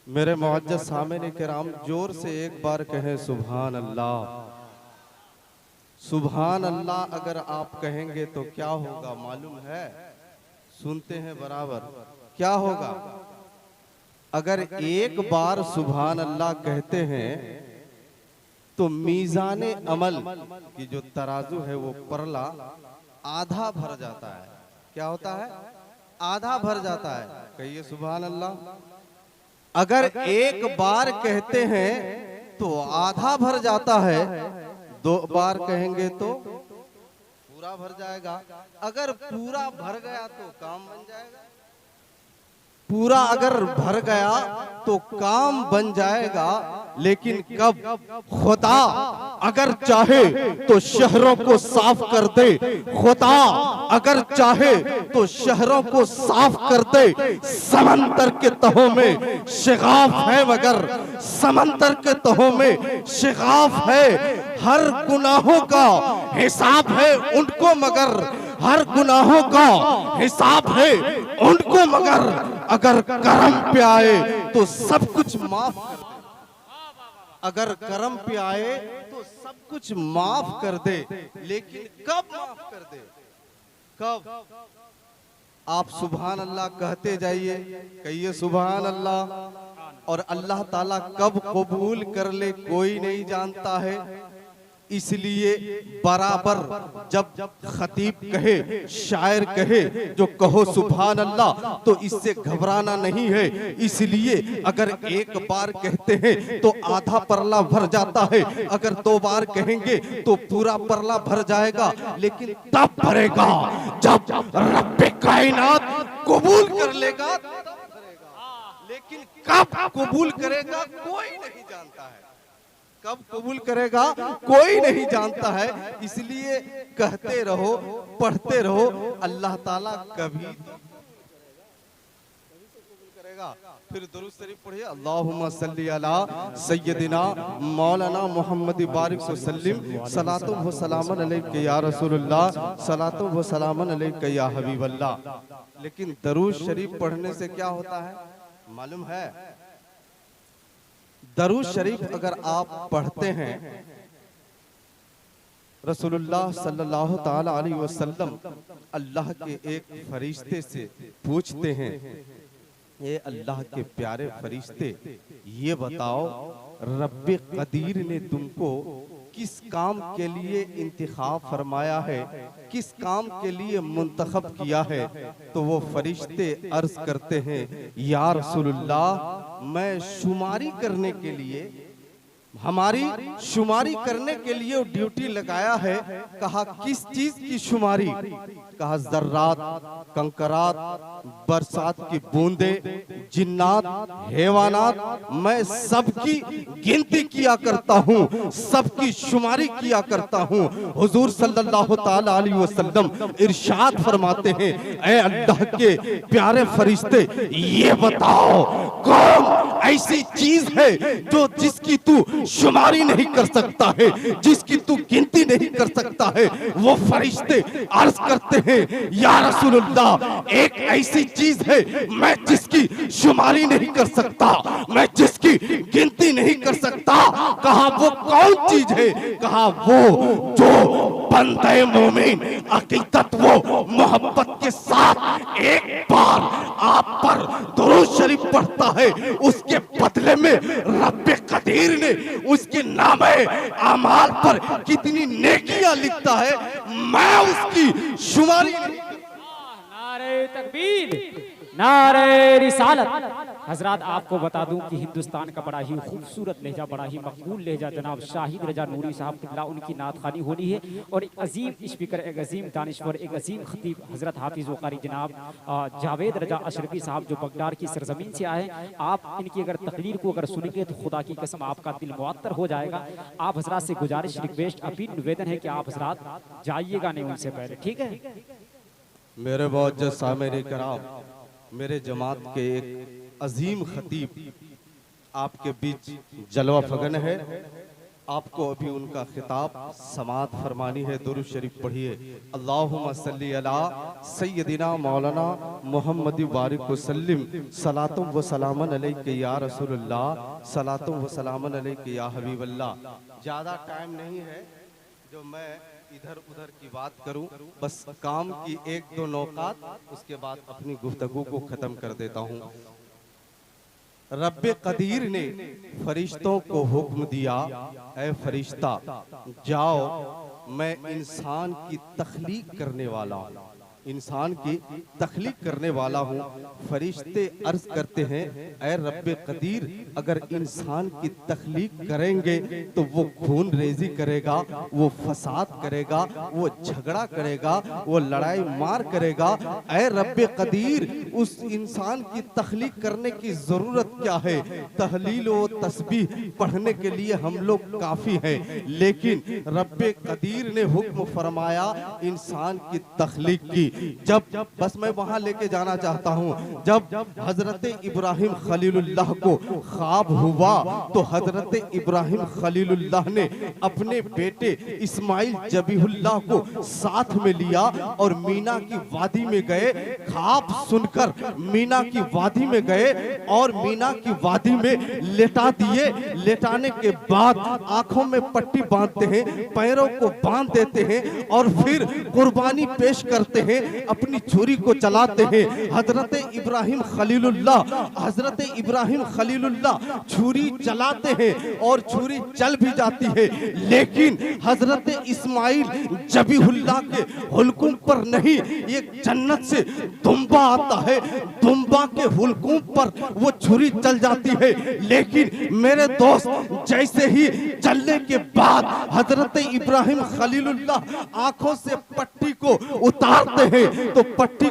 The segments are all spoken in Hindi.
मेरे मुअज्जज़ सामिन किराम, जोर से एक बार कहें सुभान अल्लाह। सुभान अल्लाह अगर आप कहेंगे तो क्या होगा मालूम है? सुनते हैं बराबर, क्या होगा? अगर एक बार सुभान अल्लाह कहते हैं तो मीज़ाने अमल की जो तराजू है वो परला आधा भर जाता है। क्या होता है? आधा भर जाता है। कहिए सुभान अल्लाह। अगर एक बार कहते हैं तो आधा भर जाता है, दो बार कहेंगे तो पूरा भर जाएगा। अगर पूरा भर गया तो काम बन जाएगा। पूरा अगर भर गया तो काम बन जाएगा, लेकिन कब? खुदा अगर चाहे तो शहरों को साफ कर दे। खुदा अगर चाहे तो शहरों को साफ कर दे। समंदर के तहों में शिगाफ है, मगर समंदर के तहों में शिगाफ है। हर गुनाहों का हिसाब है उनको, मगर हर गुनाहों का हिसाब है उनको, मगर अगर करम पे आए तो सब कुछ माफ कर दे। अगर करम पे आए तो सब कुछ माफ कर दे। लेकिन कब माफ कर दे? कब? आप सुभान अल्लाह कहते जाइए, कहिए सुभान अल्लाह। और अल्लाह ताला कब कबूल कर ले कोई नहीं जानता है। इसलिए बराबर जब खतीब कहे, शायर कहे जो कहो सुभान अल्लाह, तो इससे घबराना नहीं है। इसलिए अगर एक बार कहते हैं तो आधा परला भर जाता है, अगर दो बार कहेंगे तो पूरा परला भर जाएगा। लेकिन तब भरेगा जब रब्बे कायनात कबूल कर लेगा। लेकिन कब कबूल करेगा कोई नहीं जानता है। कब कबूल करेगा कोई नहीं जानता है। इसलिए कहते रहो, पढ़ते रहो, अल्लाह ताला कभी तो कबूल करेगा। फिर दुरूद शरीफ पढ़िए, अल्लाहुम्मा सल्ली अला सय्यदिना मौलाना मोहम्मद बारिक वसल्लम, सलातु व सलामन अलैका या रसूलुल्लाह, सलातु व सलामन अलैका या हबीबल्लाह। लेकिन दरूद शरीफ पढ़ने से क्या होता है मालूम है? दरूद शरीफ अगर आप पढ़ते हैं, रसूलुल्लाह सल्लल्लाहु ताला अलैहि वसल्लम अल्लाह के एक फरिश्ते से पूछते हैं, ये अल्लाह के प्यारे फरिश्ते, ये बताओ रब्बे कदीर ने तुमको किस काम के लिए इंतखाब फरमाया है, किस काम के लिए मुंतखब किया है? तो वो फरिश्ते अर्ज करते हैं, या रसूलुल्लाह, मैं शुमारी करने के लिए, हमारी शुमारी करने के लिए ड्यूटी लगाया है। कहा किस चीज की शुमारी? कहा जर्रात, कंकरात, बरसात की बूंदे, जिन्नात, हैवानात, मैं सबकी गिनती किया करता हूँ, सबकी शुमारी किया करता हूँ। हुजूर सल्लल्लाहु ताला अलैहि वसल्लम इरशाद फरमाते हैं, ऐ अल्लाह के प्यारे फरिश्ते, ये बताओ कौन ऐसी चीज है जो जिसकी तू शुमारी नहीं कर सकता है, जिसकी तू गिनती नहीं कर सकता है? वो फरिश्ते अर्ज करते हैं, या रसूलुल्लाह, एक ऐसी चीज है मैं जिसकी शुमारी नहीं कर सकता, मैं जिसकी गिनती नहीं कर सकता। कहा वो कौन चीज है? कहा वो जो बंदे मोमिन अकीदत वो मोहब्बत के साथ एक बार आप पर दुरूद शरीफ पढ़ता है, उसके बदले में रब्बे कदीर ने उसके नामे अमाल पर कितनी नेकियां लिखता है, मैं उसकी शुमारी नहीं। नारे तकबीर, नारे रिसालत। हजरात आपको बता दूं कि हिंदुस्तान का बड़ा ही खूबसूरत लहजा, बड़ा ही मकबूल लहजा जनाब शाहिद रजा नूरी साहब किबला, उनकी नात खानी होनी है। और एक अजीम स्पीकर, एक अजीम दानिश्वर, एक अजीम खतीब हजरत हाफिज वकारी जनाब जावेद रजा अशरफी साहब जो बगदार की सरजमीन से आए, आप इनकी अगर तकरीर को अगर सुनेंगे तो खुदा की कसम आपका दिल मुअत्तर हो जाएगा। आप हजरात से गुजारिश, रिक्वेस्ट, अपील, निवेदन है कि आप हजरात जाइएगा नहीं उनसे पहले, ठीक है? मेरे मुअज्जज़ सामिन किराम, मेरे जमात के एक अजीम खतीब आपके बीच जलवा फगन है। आपको अभी उनका खिताब समात फरमानी है। दुरूद शरीफ पढ़िए। अल्लाहुम्मा सल्ली अला सय्यदिना मौलाना मोहम्मद बारिक वसल्लिम सलातुम व सलामन अलैका या रसूलुल्लाह सलातुम व सलामन अलैका या हबीबल्लाह। ज़्यादा टाइम नहीं है जो मैं इधर उधर की बात करूं, बस काम की एक दो नौकात, उसके बाद अपनी गुफ्तगू को ख़त्म कर देता हूं। रब्बे कदीर ने फरिश्तों को हुक्म दिया, ऐ फरिश्ता जाओ, मैं इंसान की तख्लीक करने वाला हूँ, इंसान की तख्लीक करने वाला हूँ। फरिश्ते अर्ज करते हैं, ऐ रब्बे कदीर, अगर इंसान की तख्लीक करेंगे तो वो खून रेजी करेगा, वो फसाद करेगा, वो झगड़ा करेगा, वो लड़ाई मार करेगा। ऐ रब्बे कदीर, उस इंसान की तख्लीक करने की जरूरत क्या है? तहलील व तस्बीह पढ़ने के लिए हम लोग काफी हैं, लेकिन रब्बे कदीर ने हुक्म फरमाया इंसान की तख्लीक की। जब बस मैं वहां लेके जाना चाहता हूं, जब हजरत इब्राहिम खलीलुल्लाह को ख्वाब हुआ तो हजरत इब्राहिम खलीलुल्लाह ने अपने बेटे इस्माइल जबीहुल्लाह को साथ में लिया और मीना की वादी में गए। ख्वाब सुनकर मीना की वादी में गए और मीना की वादी में लेटा दिए। लेटाने के बाद आंखों में पट्टी बांधते हैं, पैरों को बांध देते हैं और फिर कुर्बानी पेश करते हैं, अपनी छुरी को चलाते हैं। हजरत इब्राहिम खलीलुल्लाह छुरी चलाते हैं और छुरी चल भी जाती है, लेकिन हजरत इस्माइल जबीहुल्लाह के हुल्कुम पर नहीं, एक जन्नत से दुम्बा आता है, दुम्बा के हुल्कुम पर वो छुरी चल जाती है। लेकिन मेरे दोस्त, जैसे ही चलने के बाद हजरत इब्राहिम खलीलुल्लाह आंखों से पट्टी को उतारते हैं, तो पट्टी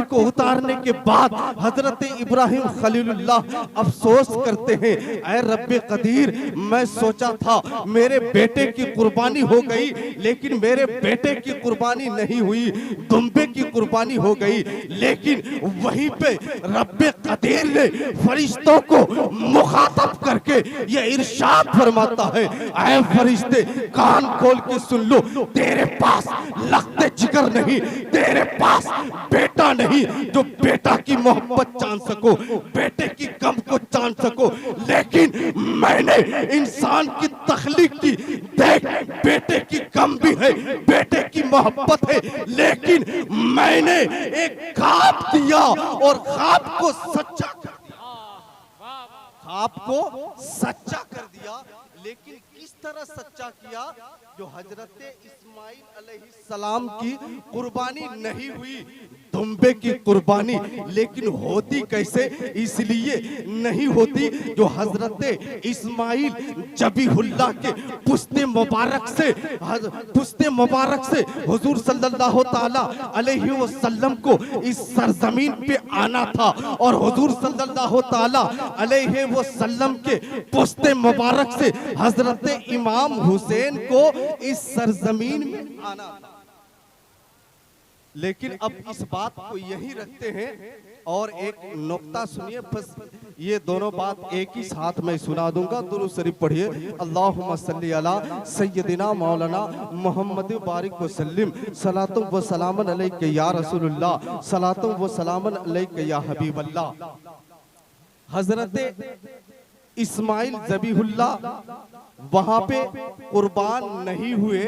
को उतारने के बाद हजरत इब्राहिम खलीलुल्लाह अफसोस करते हैं, ऐ रब्बे कदीर, मैं सोचा था मेरे बेटे की कुर्बानी हो गई, लेकिन मेरे बेटे की कुर्बानी नहीं हुई, दुम्बे की कुर्बानी हो गई। लेकिन वहीं पे रब्बे कदीर ने फरिश्तों को मुखातब करके ये इरशाद फरमाता है, ऐ फरिश्ते कान खोल के सुन लो, तेरे पास लख्ते जिगर नहीं, तेरे पास बेटा नहीं जो बेटा की मोहब्बत जान सको, बेटे की गम को जान सको, लेकिन मैंने इंसान की तख्लीक की। देख, बेटे की गम भी है, बेटे की मोहब्बत है, लेकिन मैंने एक ख्वाब दिया और ख्वाब को सच्चा कर दिया, ख्वाब को सच्चा कर दिया। लेकिन किस तरह सच्चा किया? जो हजरत इस्माइल अलैहिस्सलाम की कुर्बानी नहीं हुई, दुम्बे की कुर्बानी, लेकिन होती कैसे? इसलिए नहीं होती जो हजरत इस्माइल जबीहुल्लाह के पुश्ते मुबारक से हुजूर सल्लल्लाहु ताला अलैहि वसल्लम को इस सरजमीन पे आना था और हुजूर सल्लल्लाहु ताला अलैहि वसल्लम के पुश्ते मुबारक से हजरत इमाम हुसैन को इस सरजमीन में आना था। लेकिन अब इस बात को यही रखते हैं और एक नुक्ता सुनिए, बस ये दोनों बात एक ही साथ में सुना दूंगा। दुरूद शरीफ पढ़िए। अल्लाहुम्मा सल्ली अला सय्यदिना मौलाना मोहम्मद बारिक वसल्लिम सलातुम व सलामन अलैका या रसूलुल्लाह सलातुम व सलामन अलैका या हबीबल्लाह। हजरत इस्माइल जबीहुल्लाह वहां पे कुर्बान नहीं हुए,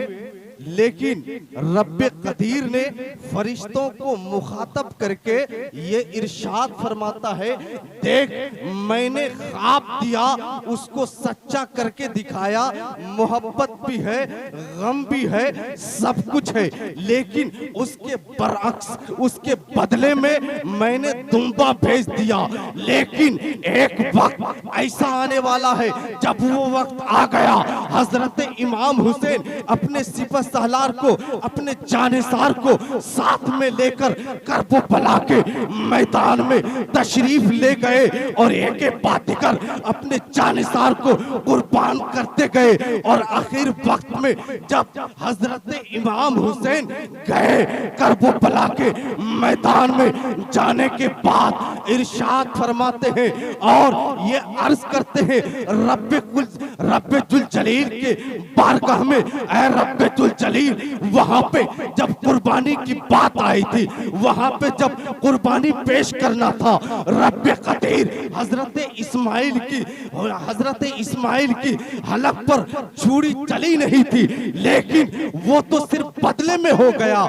लेकिन रब्बे कदीर ने फरिश्तों को मुखातब करके ये इरशाद फरमाता है, देख, मैंने ख्वाब दिया, उसको सच्चा करके दिखाया, मोहब्बत भी है, गम भी है, सब कुछ है, लेकिन उसके बरअक्स, उसके बदले में मैंने दुम्बा भेज दिया। लेकिन एक वक्त ऐसा आने वाला है, जब वो वक्त आ गया, हजरत इमाम हुसैन अपने सिपह सालार को, अपने जानेसार को साथ में लेकर करबला के मैदान में तशरीफ ले गए और एक बात देकर अपने जानेसार को कुर्बान करते गए। और आखिर वक्त में जब हजरत इमाम हुसैन गए करबला के मैदान में, जाने के बाद इरशाद फरमाते हैं और ये अर्ज करते हैं, रब्बे जुल जलील के बारगाह में, ऐ रब्बे जुल जलील, वहां पे जब कुर्बानी की बात आई थी, वहां पे जब कुर्बानी पेश करना था, रब्बे कदीर हजरत इस्माइल की हलक पर छुरी चली नहीं थी, लेकिन वो तो सिर्फ बदले में हो गया,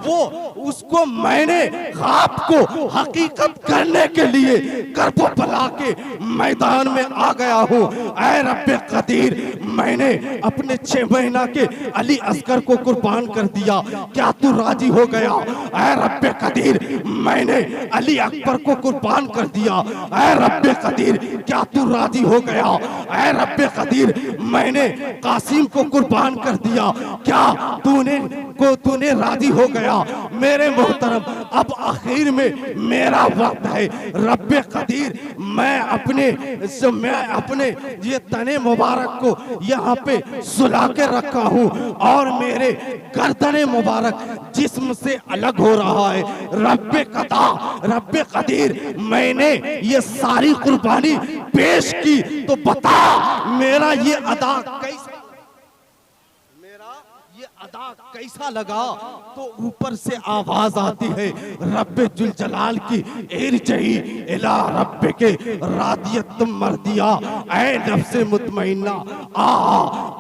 वो उसको मैंने ख्वाब को हकीकत करने के लिए करबला के मैदान में आ गया हूँ। ऐ रब्बे कदीर, मैंने अपने 6 महीना के अली असगर को कुर्बान कर दिया, क्या तू राजी हो गया? ऐ रब्बे कदीर, मैंने अली अकबर को कुर्बान कर दिया, ऐ रब्बे कदीर, क्या तू राजी हो गया? ऐ रब्बे कदीर, मैंने कासिम को कुर्बान कर दिया, क्या तूने राजी हो गया? मेरे मोहतरम, अब आखिर में मेरा वक्त है। रब्बे कदीर, मैं अपने ये तने मुबारक को यहाँ पे सुला के रखा हूँ और मेरे गर्दने मुबारक जिस्म से अलग हो रहा है। रब्बे कदीर, मैंने ये सारी कुर्बानी पेश की, तो बता मेरा ये अदा कैसा लगा? तो ऊपर से आवाज आती है, रब्बे जुल जलाल की इरजई इला रब्बे के रादियत मर्दिया, ऐ नफ्से मुतमइन्ना आ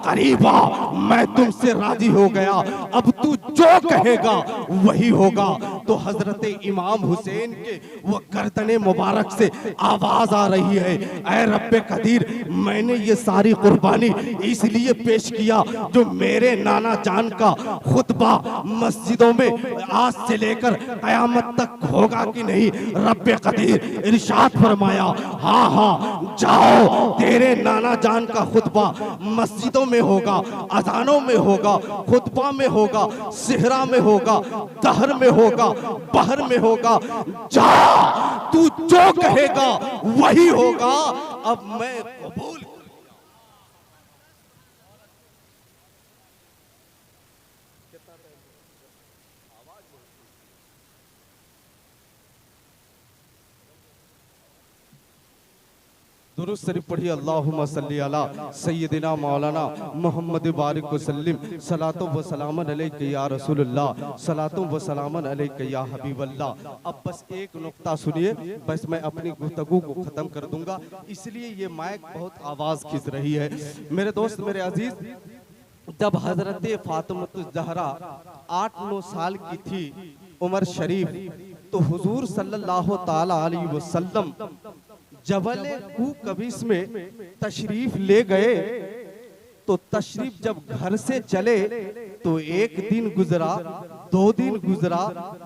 करीबा, मैं तुमसे राजी हो गया, अब तू जो कहेगा वही होगा। तो हजरत इमाम हुसैन के वो गर्दने मुबारक से आवाज आ रही है, ऐ रब्बे कदीर, मैंने ये सारी कुर्बानी इसलिए पेश किया जो मेरे नाना जान का खुतबा मस्जिदों में आज से लेकर कयामत तक होगा कि नहीं। रब्बे कदीर इरशाद फरमाया, हाँ हाँ जाओ, तेरे नाना जान का खुतबा मस्जिदों में होगा, अजानों में होगा, खुतबा में होगा, सेहरा में होगा, दहर में होगा, बहर में होगा, जा, तू जो कहेगा वही होगा। अब मैं कबूल दुरूद शरीफ पढ़िए, अल्लाहुम्मा सल्ली अला सय्यदिना मौलाना मोहम्मद बारिक वसल्लम, सलातो व सलामन अलैका या रसूलुल्लाह, सलातो व सलामन अलैका या हबीबल्लाह। अब बस एक नुक्ता सुनिए, बस मैं अपनी गुफ्तगू को ख़त्म कर दूंगा, इसलिए ये माइक बहुत आवाज़ खींच रही है। मेरे दोस्त, मेरे अजीज, जब हजरत फातिमा ज़हरा 8-9 साल की थी उमर शरीफ, तो हुजूर सल्लल्लाहु ताला अलैहि वसल्लम जबल कूकबीस में तशरीफ ले गए। तो तशरीफ जब घर से चले तो 1 दिन गुजरा, 2 दिन गुजरा,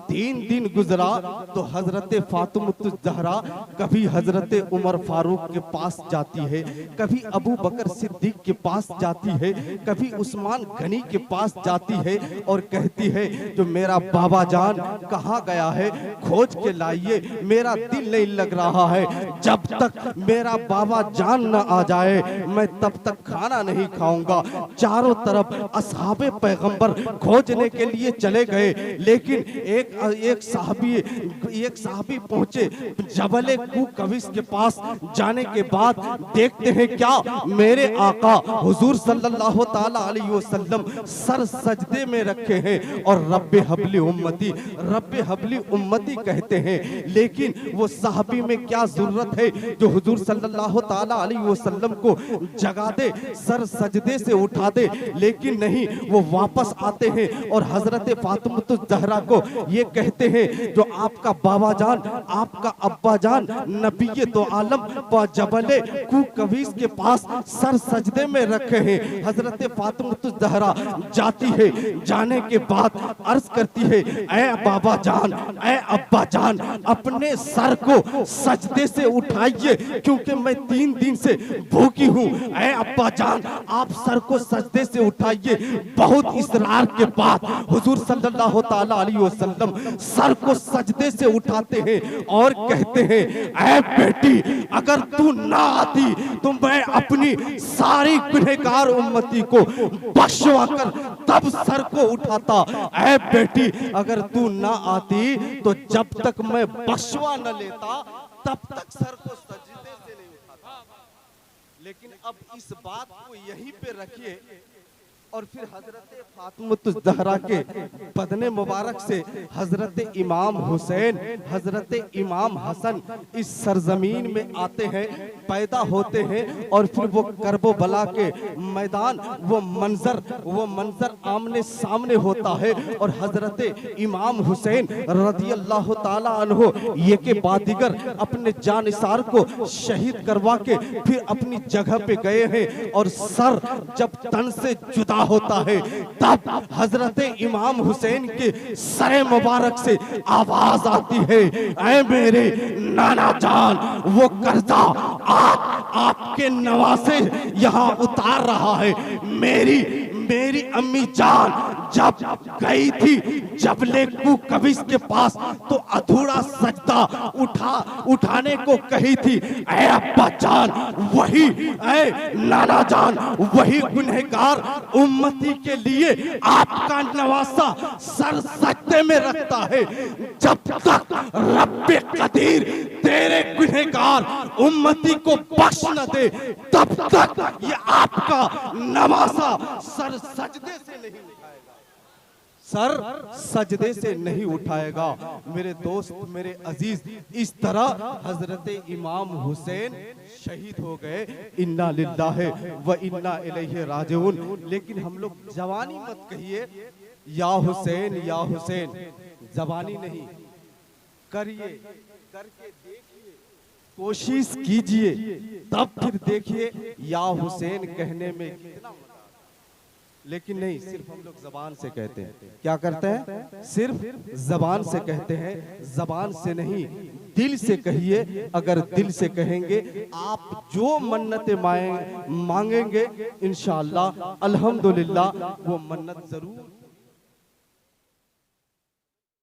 3 दिन गुजरा, तो हजरत फातिमा ज़हरा कभी हजरत उमर फारूक के पास जाती है, कभी अबू बकर सिद्दीक के पास जाती है, कभी उस्मान गनी के पास जाती है और कहती है, जो मेरा बाबा जान कहाँ गया है, खोज के लाइए, मेरा दिल नहीं लग रहा है, जब तक मेरा बाबा जान न आ जाए मैं तब तक खाना नहीं खाऊंगा। चारों तरफ असहाबे पैगंबर खोजने के लिए चले गए, लेकिन एक साहबी पहुंचे जबल कूकबीस के पास। जाने के बाद देखते हैं क्या, मेरे आका हुजूर सल्लल्लाहु ताला अलैहि वसल्लम सर सजदे में रखे हैं और रब्बे हबली उम्मती कहते हैं। लेकिन वो साहबी में क्या जरूरत है जो हुजूर सल्लल्लाहु ताला अलैहि वसल्लम को जगा दे, सर सजदे से उठा दे, लेकिन नहीं, वो वापस आते हैं और हजरत फातिमा ज़हरा को ये कहते हैं, जो आपका बाबा जान, आपका अब्बा जान नबी तो आलम जबल कूकबीस के पास सर सजदे में रखे हैं। हजरत फातिमा ज़हरा जाती है, जाने के बाद अर्ज करती है, ऐ बाबा जान, ऐ अब्बा जान, अपने सर को सजदे से उठाइए क्योंकि मैं 3 दिन से भूखी हूँ। ऐ अब्बा जान, आप सर को सजदे से उठाइए। बहुत इसरार के बाद हुजूर सल्लल्लाहु ताला अलैहि वसल्लम सर को सजदे से उठाते हैं और कहते हैं, ऐ बेटी, अगर तू ना आती तो मैं अपनी सारी गुनहगार उम्मती को बख्शवा कर तब सर को उठाता। ऐ बेटी, अगर तू ना आती तो जब तक मैं बख्शवा न लेता तब तक सर को सजदे से नहीं उठाता। लेकिन अब इस बात को यहीं पे रखिए और फिर हजरत फातिमा ज़हरा के बदने मुबारक से हजरत इमाम हुसैन, हजरत इमाम हसन इस सरजमीन में आते हैं, पैदा होते हैं और फिर वो करबला के मैदान, वो मंजर आमने सामने होता है और हजरत इमाम हुसैन रज़ी अल्लाह ताला अन्हो ये के बादिगर अपने जानिसार को शहीद करवा के फिर अपनी जगह पे गए हैं और सर जब तन से जुदा होता है तब हजरत इमाम हुसैन के सरे मुबारक से आवाज आती है, ऐ मेरे नाना जान, वो कर्जा आपके नवासे यहाँ उतार रहा है। मेरी अम्मी जान जब गई थी जबले कूकविस के पास तो अधूरा सजदा उठाने को कही थी। ऐ अब्बा जान, वही ऐ नाना जान, वही गुनहगार उम्मती के लिए आपका नवासा सर सजदे में रखता है। जब तक रब्बे कदीर तेरे गुनहगार उम्मती को बख्श न दे तब तक ये आपका नवासा सर सजदे से नहीं उठाएगा, सर सजदे से नहीं उठाएगा। मेरे दोस्त, मेरे अजीज, इस तरह हजरत इमाम हुसैन शहीद हो गए। इन्ना लिल्लाहि व इन्ना इलैहि राजिऊन। लेकिन हम लोग जवानी मत कहिए या हुसैन या हुसैन, जवानी नहीं, करिए, करके देखिए, कोशिश कीजिए, तब फिर देखिए या हुसैन कहने में कितना। लेकिन नहीं, सिर्फ हम लोग जबान से कहते हैं। क्या करते हैं? सिर्फ जबान से कहते हैं, जबान से नहीं, दिल से कहिए। अगर दिल से कहेंगे, आप जो मन्नतें मांगेंगे इंशाअल्लाह अल्हम्दुलिल्लाह वो मन्नत जरूर